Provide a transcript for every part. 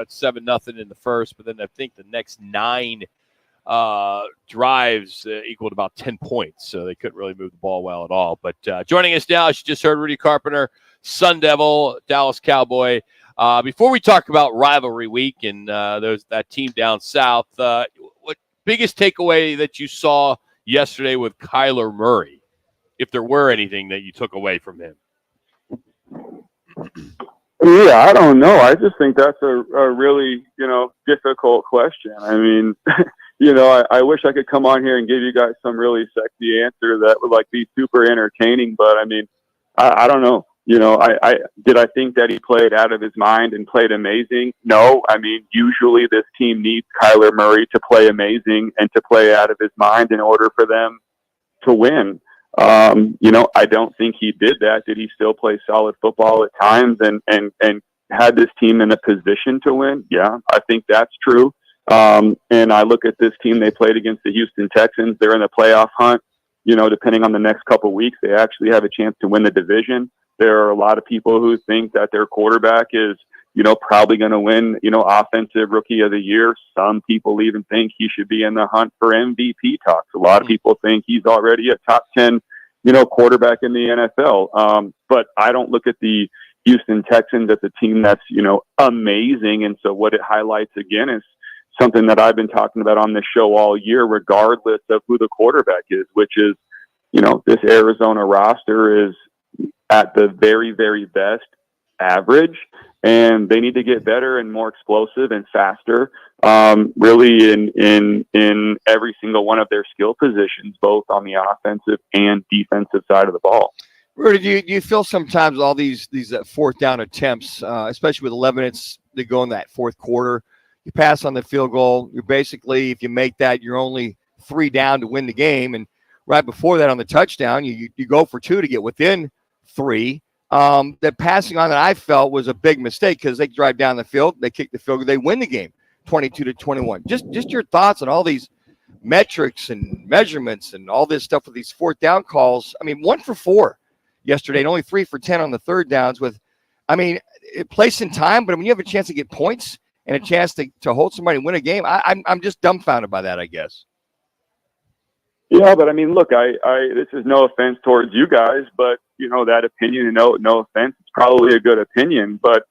7-0 in the first, but then I think the next 9 drives equaled about 10 points, so they couldn't really move the ball well at all. But joining us now, as you just heard, Rudy Carpenter, Sun Devil, Dallas Cowboy. Before we talk about rivalry week and that team down south, what biggest takeaway that you saw yesterday with Kyler Murray, if there were anything that you took away from him? Yeah, I don't know. I just think that's a really, difficult question. I mean, I wish I could come on here and give you guys some really sexy answer that would be super entertaining, but I mean, I don't know. Did I think that he played out of his mind and played amazing? No. I mean, usually this team needs Kyler Murray to play amazing and to play out of his mind in order for them to win. I don't think he did that. Did he still play solid football at times and had this team in a position to win? Yeah, I think that's true. And I look at this team they played against the Houston Texans. They're in the playoff hunt. Depending on the next couple of weeks, they actually have a chance to win the division. There are a lot of people who think that their quarterback is, probably going to win, offensive rookie of the year. Some people even think he should be in the hunt for MVP talks. A lot of people think he's already a top 10, quarterback in the NFL. But I don't look at the Houston Texans as a team that's, amazing. And so what it highlights again is something that I've been talking about on this show all year, regardless of who the quarterback is, which is, this Arizona roster is at the very, very best average, and they need to get better and more explosive and faster, really in every single one of their skill positions, both on the offensive and defensive side of the ball. Rudy, do you feel sometimes all these fourth down attempts, especially with 11 minutes to go in that fourth quarter, you pass on the field goal, you're basically, if you make that, you're only 3 down to win the game, and right before that on the touchdown, you go for 2 to get within 3. That passing on that I felt was a big mistake because they drive down the field, they kick the field goal, they win the game 22-21. Just your thoughts on all these metrics and measurements and all this stuff with these fourth down calls. I mean, 1 for 4 yesterday and only 3 for 10 on the third downs with, place in time, but when you have a chance to get points and a chance to hold somebody and win a game, I'm just dumbfounded by that, I guess. Yeah, but look, this is no offense towards you guys, but that opinion, and no offense, it's probably a good opinion, but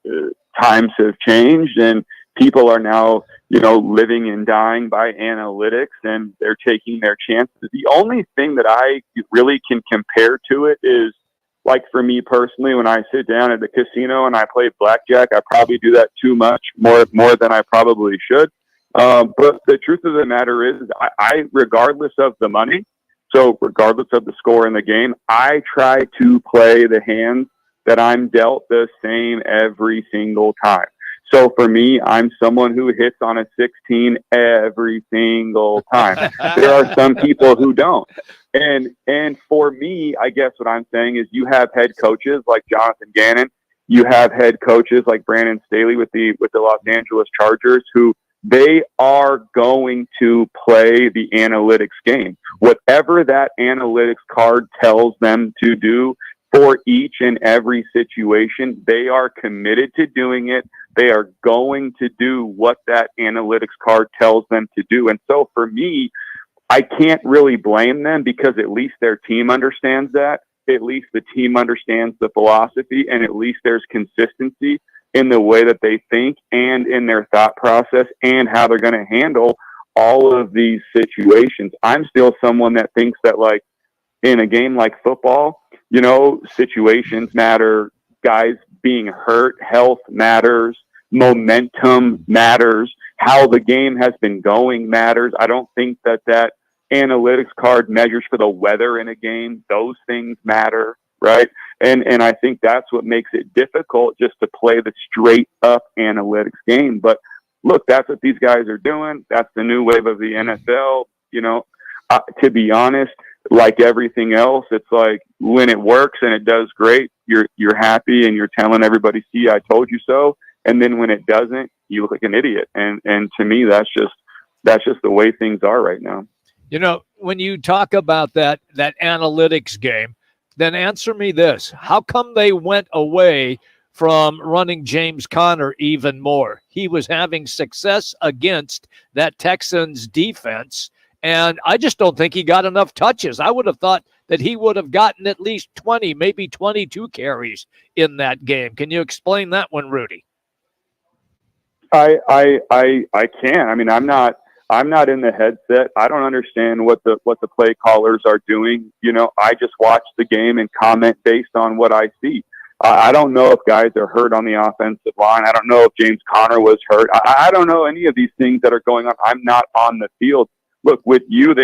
times have changed and people are now, living and dying by analytics and they're taking their chances. The only thing that I really can compare to it is, for me personally, when I sit down at the casino and I play blackjack, I probably do that too much, more than I probably should. But the truth of the matter is, I regardless of the money, so regardless of the score in the game, I try to play the hands that I'm dealt the same every single time. So for me, I'm someone who hits on a 16 every single time. There are some people who don't. And for me, I guess what I'm saying is you have head coaches like Jonathan Gannon. You have head coaches like Brandon Staley with the Los Angeles Chargers who they are going to play the analytics game. Whatever that analytics card tells them to do for each and every situation, they are committed to doing it. They are going to do what that analytics card tells them to do. And so for me, I can't really blame them because at least their team understands that. At least the team understands the philosophy, and at least there's consistency in the way that they think and in their thought process and how they're going to handle all of these situations. I'm still someone that thinks that in a game like football, situations matter, guys being hurt, health matters, momentum matters, how the game has been going matters. I don't think that analytics card measures for the weather in a game. Those things matter, right? And I think that's what makes it difficult just to play the straight up analytics game. But look, that's what these guys are doing. That's the new wave of the NFL. To be honest, like everything else, it's when it works and it does great, you're happy and you're telling everybody, see, I told you so. And then when it doesn't, you look like an idiot. And to me, that's just the way things are right now. When you talk about that analytics game, then answer me this. How come they went away from running James Conner even more. He was having success against that Texans defense, and I just don't think he got enough touches. I would have thought that he would have gotten at least 20, maybe 22 carries in that game. Can you explain that one, Rudy? I can. I mean, I'm not in the headset. I don't understand what the play callers are doing. You know, I just watch the game and comment based on what I see. I don't know if guys are hurt on the offensive line. I don't know if James Conner was hurt. I don't know any of these things that are going on. I'm not on the field. Look, with you,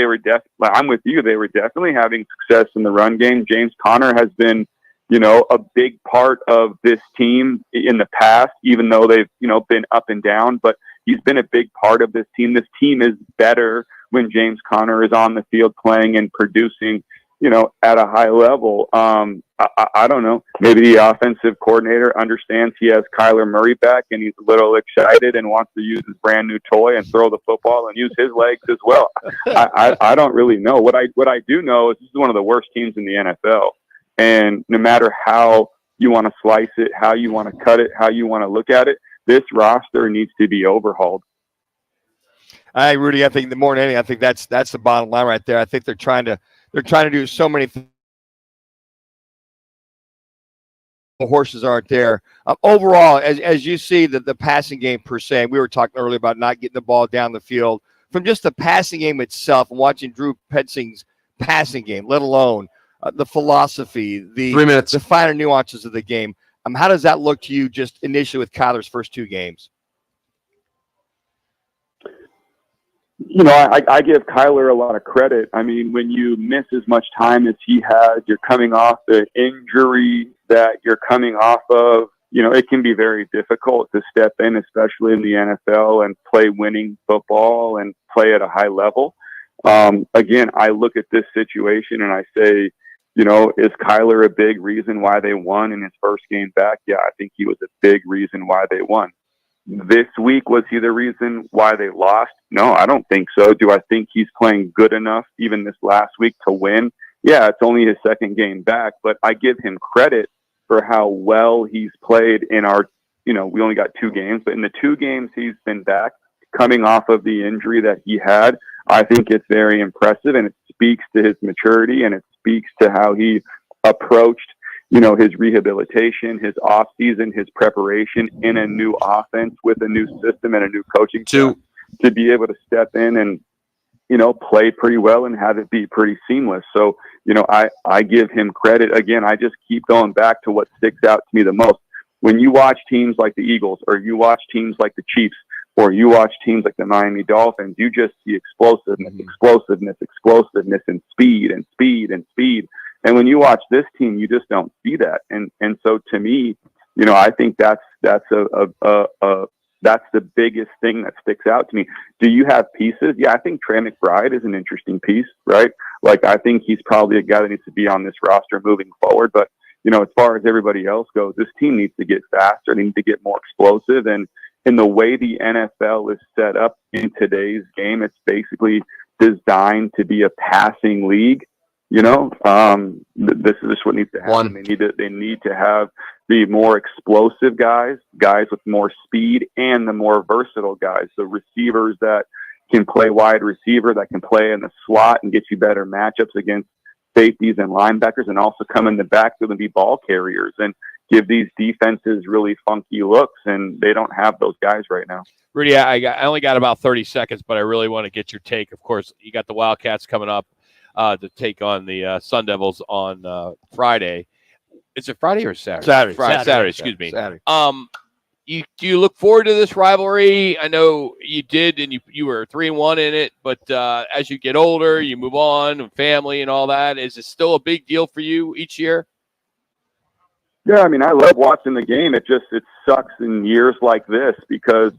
I'm with you. They were definitely having success in the run game. James Conner has been, you know, a big part of this team in the past, even though they've, you know, been up and down, but he's been a big part of this team. This team is better when James Conner is on the field playing and producing, you know, at a high level. I don't know. Maybe the offensive coordinator understands he has Kyler Murray back and he's a little excited and wants to use his brand new toy and throw the football and use his legs as well. I don't really know. What I do know is this is one of the worst teams in the NFL. And no matter how you want to slice it, how you want to cut it, how you want to look at it, this roster needs to be overhauled. Hey, Rudy, I think the more than anything, I think that's the bottom line right there. I think they're trying to do so many things. The horses aren't there. Overall, as you see the passing game per se, we were talking earlier about not getting the ball down the field. From just the passing game itself and watching Drew Petzing's passing game, let alone the philosophy, the finer nuances of the game. How does that look to you just initially with Kyler's first two games? You know, I give Kyler a lot of credit. I mean, when you miss as much time as he had, you're coming off the injury that you're coming off of. You know, it can be very difficult to step in, especially in the NFL, and play winning football and play at a high level. Again, I look at this situation and I say, you know, is Kyler a big reason why they won in his first game back? Yeah, I think he was a big reason why they won. This week, was he the reason why they lost? No, I don't think so. Do I think he's playing good enough even this last week to win? Yeah, it's only his second game back, but I give him credit for how well he's played in our, you know, we only got 2 games, but in the 2 games he's been back coming off of the injury that he had, I think it's very impressive, and it speaks to his maturity, and it speaks to how he approached, you know, his rehabilitation, his off season, his preparation in a new offense with a new system and a new coaching staff, to be able to step in and, you know, play pretty well and have it be pretty seamless. So, you know, I give him credit. Again, I just keep going back to what sticks out to me the most. When you watch teams like the Eagles, or you watch teams like the Chiefs, or you watch teams like the Miami Dolphins, you just see explosiveness, and speed and speed and speed. And when you watch this team, you just don't see that. And so to me, you know, I think that's the biggest thing that sticks out to me. Do you have pieces? Yeah, I think Trey McBride is an interesting piece, right? Like, I think he's probably a guy that needs to be on this roster moving forward. But, you know, as far as everybody else goes, this team needs to get faster. They need to get more explosive. And in the way the NFL is set up in today's game, it's basically designed to be a passing league. You know, this is just what needs to happen. They need to have the more explosive guys with more speed, and the more versatile guys. The receivers that can play wide receiver, that can play in the slot and get you better matchups against safeties and linebackers, and also come in the backfield and be ball carriers and give these defenses really funky looks. And they don't have those guys right now. Rudy, I only got about 30 seconds, but I really want to get your take. Of course, you got the Wildcats coming up to take on the Sun Devils on Friday. Is it Friday or Saturday? Saturday. Excuse me. Saturday. Do you look forward to this rivalry? I know you did, and you were 3-1 in it. But as you get older, you move on, and family and all that. Is it still a big deal for you each year? Yeah, I mean, I love watching the game. It sucks in years like this because,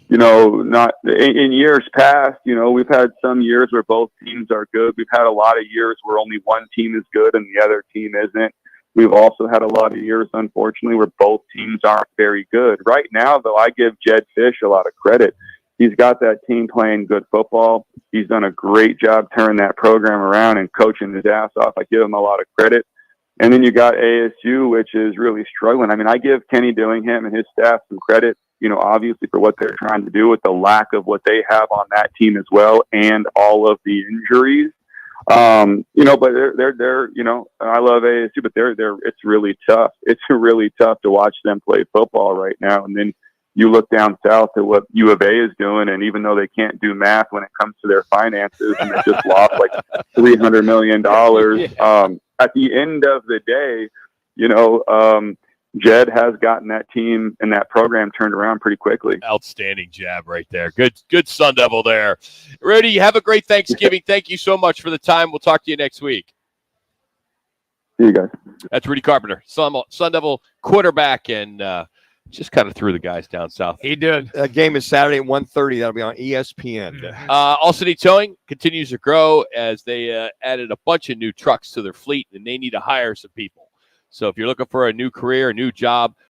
you know, not in years past, you know, we've had some years where both teams are good. We've had a lot of years where only one team is good and the other team isn't. We've also had a lot of years, unfortunately, where both teams aren't very good. Right now, though, I give Jed Fish a lot of credit. He's got that team playing good football. He's done a great job turning that program around and coaching his ass off. I give him a lot of credit. And then you got ASU, which is really struggling. I mean, I give Kenny Dillingham and his staff some credit, obviously for what they're trying to do with the lack of what they have on that team as well, and all of the injuries. But they're I love ASU, but it's really tough. It's really tough to watch them play football right now. And then you look down south at what U of A is doing, and even though they can't do math when it comes to their finances, and they just lost like $300 million, at the end of the day, Jed has gotten that team and that program turned around pretty quickly. Outstanding jab right there. Good Sun Devil there. Rudy, have a great Thanksgiving. Thank you so much for the time. We'll talk to you next week. See you guys. That's Rudy Carpenter, Sun Devil quarterback, and just kind of threw the guys down south. He did. That game is Saturday at 1:30. That'll be on ESPN. All City Towing continues to grow as they added a bunch of new trucks to their fleet, and they need to hire some people. So if you're looking for a new career, a new job,